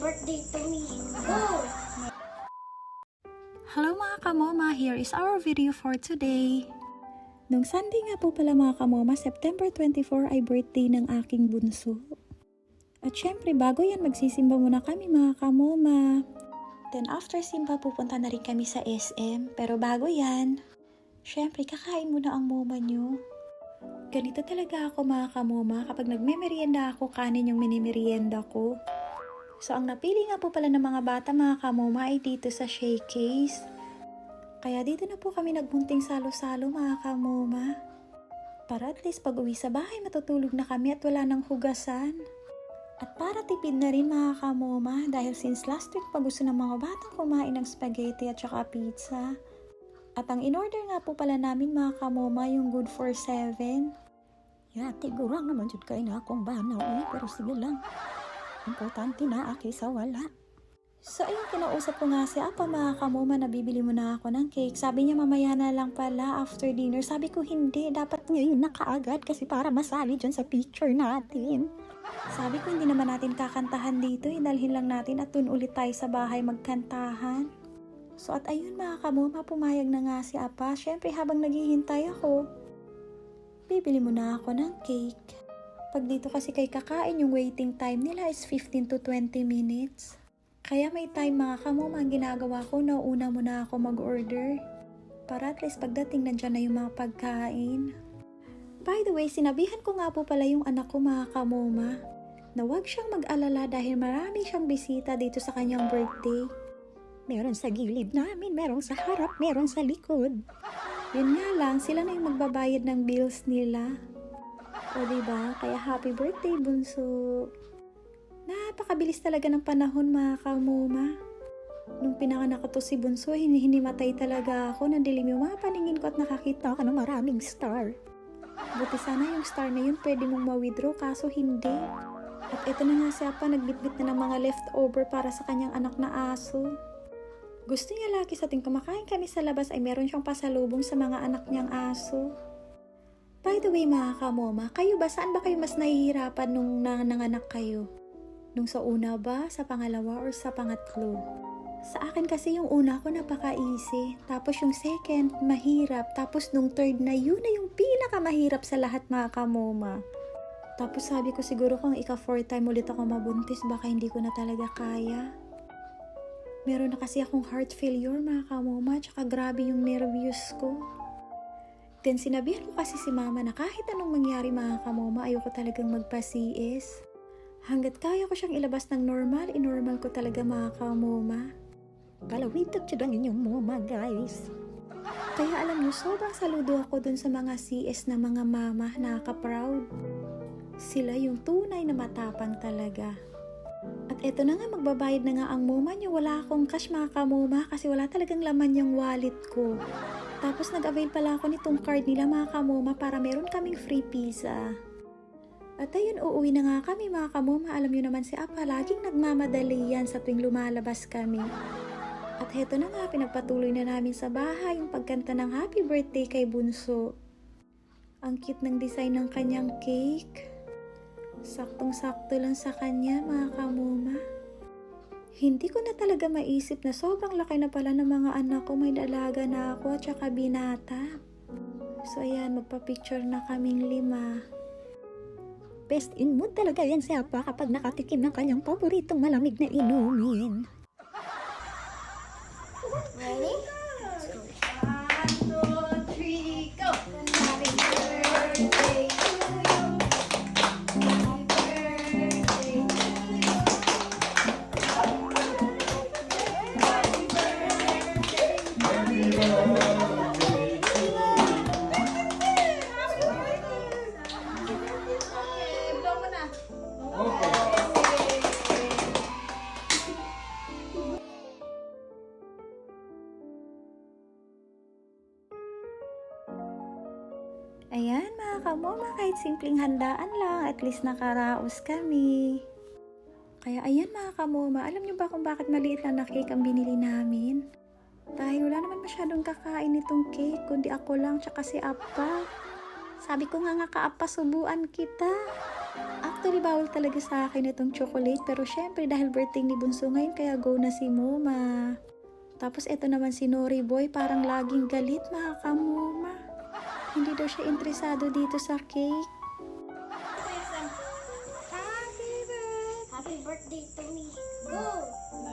birthday to me. Go! Hello mga kamoma, here is our video for today. Nung Sunday nga po pala mga kamoma, September 24 ay birthday ng aking bunso. At syempre bago yan magsisimba muna kami mga kamoma. Then after simba pupunta na rin kami sa SM. Pero bago yan, syempre kakain muna ang moma nyo. Ganito talaga ako mga kamoma, kapag nagme-merienda ako, kanin yung minimerienda ko. So, ang napili nga po pala ng mga bata mga kamoma ay dito sa Showcase. Kaya dito na po kami nagbunting salo-salo mga kamoma. Para at least pag uwi sa bahay matutulog na kami at wala nang hugasan. At para tipid na rin mga kamoma dahil since last week pa gusto ng mga batang kumain ng spaghetti at saka pizza. At ang in-order nga po pala namin mga kamoma yung Good for 7. Tigurang naman jud kay na akong banaw pero sige lang. Importante na aki sa wala. So ayun, kinausap ko nga si Apa mga kamoma na bibili mo na ako ng cake. Sabi niya mamaya na lang pala after dinner. Sabi ko hindi, dapat Ngayon na kaagad kasi para masali dyan sa picture natin. Sabi ko hindi naman natin kakantahan dito, dalhin lang natin at dun ulit tayo sa bahay magkantahan. So at ayun mga kamoma, pumayag na nga si Apa. Syempre habang naghihintay ako, bibili mo na ako ng cake. Pag dito kasi kay kakain, yung waiting time nila is 15 to 20 minutes. Kaya may time mga kamoma, ang ginagawa ko, nauna muna ako mag-order. Para at least pagdating nandyan na yung mga pagkain. By the way, sinabihan ko nga po pala yung anak ko mga kamoma na huwag siyang mag-alala dahil marami siyang bisita dito sa kanyang birthday. Meron sa gilid namin, meron sa harap, meron sa likod. Yun nga lang, sila na yung magbabayad ng bills nila. O diba? Kaya happy birthday bunso. Napakabilis talaga ng panahon mga kamoma. Nung pinanganak ko to si bunso, hinimatay talaga ako. Nandilim yung mga paningin ko at nakakita Ako ng maraming star. Buti sana yung star na yun pwede mong ma-withdraw, kaso hindi. At ito na nga si Apa, nagbitbit na ng mga leftover para sa kanyang anak na aso. Gusto niya lagi sa ating kumakain kami sa labas ay meron siyang pasalubong sa mga anak niyang aso. By the way mga kamoma, kayo ba, saan ba kayo mas nahihirapan nung nanganak kayo? Nung sa una ba, sa pangalawa, or sa pangatlo? Sa akin kasi yung una ko napaka-easy, tapos yung second, mahirap, tapos nung third na yun na yung pinakamahirap sa lahat mga kamoma. Tapos sabi ko siguro kung ika-4th time ulit ako mabuntis, baka hindi ko na talaga kaya. Meron na kasi akong heart failure mga kamoma, tsaka grabe yung nervyos ko. Then sinabihan ko kasi si mama na kahit anong mangyari mga kamoma, ayoko talagang magpa-CS. Hanggat kaya ko siyang ilabas ng normal, inormal ko talaga mga kamoma. Kalawitot jud ang inyong mama guys. Kaya alam niyo, sobrang saludo ako dun sa mga CS na mga mama, nakaka-proud. Sila yung tunay na matapang talaga. At eto na nga, magbabayad na nga ang moma niyo. Wala akong cash mga kamoma kasi wala talagang laman yung wallet ko. Tapos nag-avail pala ako nitong card nila mga kamoma para meron kaming free pizza. At ayun, uuwi na nga kami mga kamoma. Alam niyo naman si Apa, laging nagmamadali yan sa tuwing lumalabas kami. At heto na nga, pinagpatuloy na namin sa bahay yung pagkanta ng happy birthday kay bunso. Ang cute ng design ng kanyang cake. Saktong-sakto lang sa kanya mga kamoma. Hindi ko na talaga maisip na sobrang laki na pala ng mga anak ko. May dalaga na ako at saka binata. So ayan, magpa-picture na kaming 5. Best in mood talaga yan si Apa kapag nakatikim ng kanyang paboritong malamig na inumin. Ready? Let's go. 1, 2, 3, go! Happy birthday to you. Happy birthday to you. Happy birthday. Okay, blow mo na. Ayan mga kamoma, kahit simpleng handaan lang, at least nakaraos kami. Kaya ayan mga kamoma, alam niyo ba kung bakit maliit lang na cake ang binili namin? Dahil wala naman masyadong kakain itong cake, kundi ako lang tsaka si Apa. Sabi ko nga ka Apa, subuan kita. Ako Actually, bawal talaga sa akin itong chocolate. Pero syempre, dahil birthday ni Bunso ngayon, kaya go na si Moma. Tapos ito naman si Nori Boy, parang laging galit, mga kamoma. Hindi daw siya interesado dito sa cake. Happy birthday to me. Go!